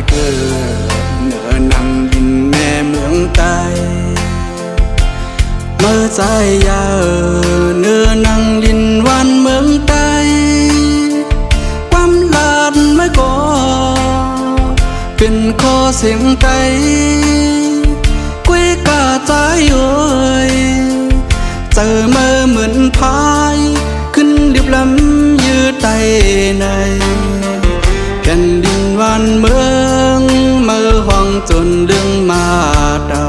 เกิดเหนือนำดินแม่เมืองใต้เมื่อใจยาเนื้อนังดินวันเมืองใต้ความลาดไม่ก่อเป็นข้อเสียงใจกุ้ยกาใจเอ่ยเจอเมื่อเหมือนพายขึ้นเรียบลำยืดไตในแผ่นดินวันเมืองเมื่อห้องจนเรื่องมาเดา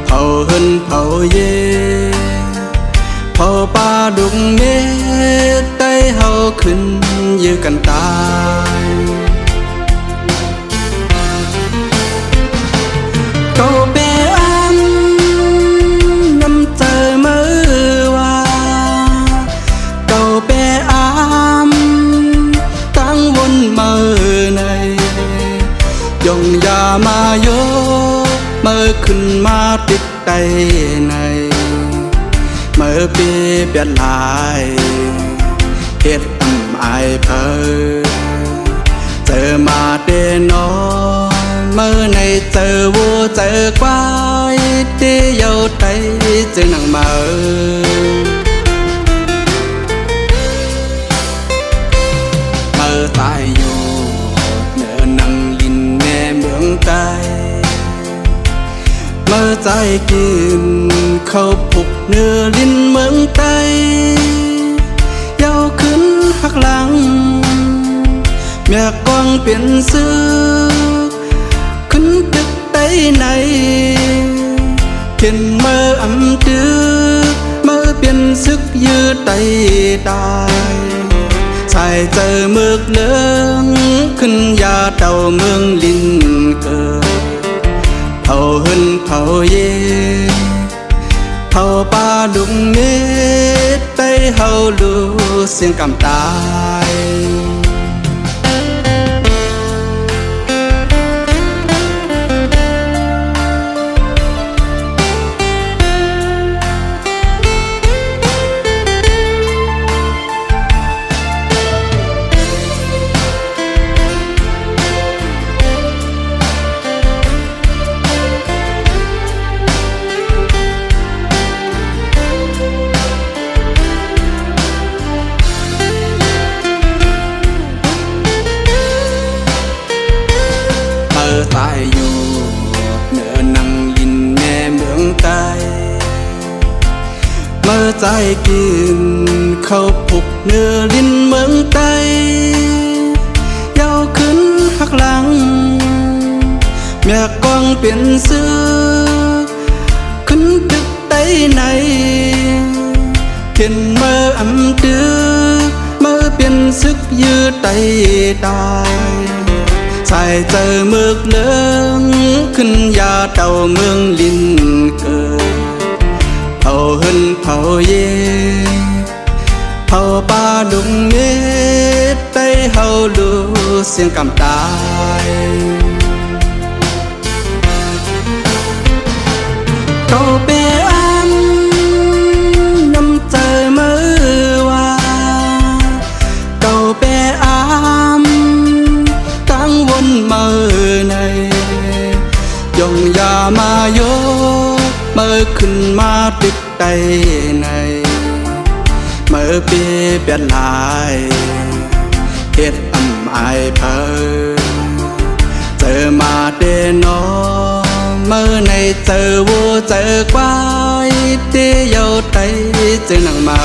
เผาเฮินเผาเย่เผาป่าดุงเมฆใต้เฮาขึ้นยื้อกันตายเก่าเปอันน้ำเจอมือว่าเก่าเปอันตั้งวนมือในยงยามาโยเมื่อขึ้นมาติดใจในเมื่อปีเปลี่ยนลายเหตุอ่ำอายเพอเจอมาเดนอเมื่อในเจอวัวเจอควายที่เย้าไตเจอหนังมาเมื่อตายอยู่เนื้อนังลินแม่เมืองใต้เมื่อใจกินเข้าปุกเนื้อลิ้นเมืองใต้เย้าขึ้นหักหลังเมียกวางเปลี่ยนซื้อขึ้นตึกใต้ในเขียนเมื่ออำตึกเมื่อเปลี่ยนซึกยืดไตตายใส่เจอเมือกเลืองขึ้นยาเต่าเมืองลินเกิดเผาเฮินเผาเย่เผาป่าดุงเมฆใต้เฮาลูเสียงกำตายตายอยู่เนื้อนังลินแม่เมืองใต้เมื่อใจกินเข้าปุกเนื้อลิ้นเมืองใต้เย้าขึ้นหักหลังเมียกองเปลี่ยนซื้อขึ้นตึกใต้ในเขียนเมื่ออำตึกเมื่อเปลี่ยนซึกยืดไตตายใส่เจอเมือกเลืองขึ้นยาเต่าเมืองลินเกิดเผาเฮินเผาเย่เผาป่าดุงเมฆใต้เฮาลูเสียงกำตายเก่าเปอันน้ำเจอมือว่าเก่าเปอันวนมือในยงยามาโยเมื่อขึ้นมาติดใจในเมื่อปีเปลี่ยนลายเหตุอ่ำอายเพอเจอมาเดนอเมื่อในเจอวัวเจอควายที่เย้าไตเจอหนังมา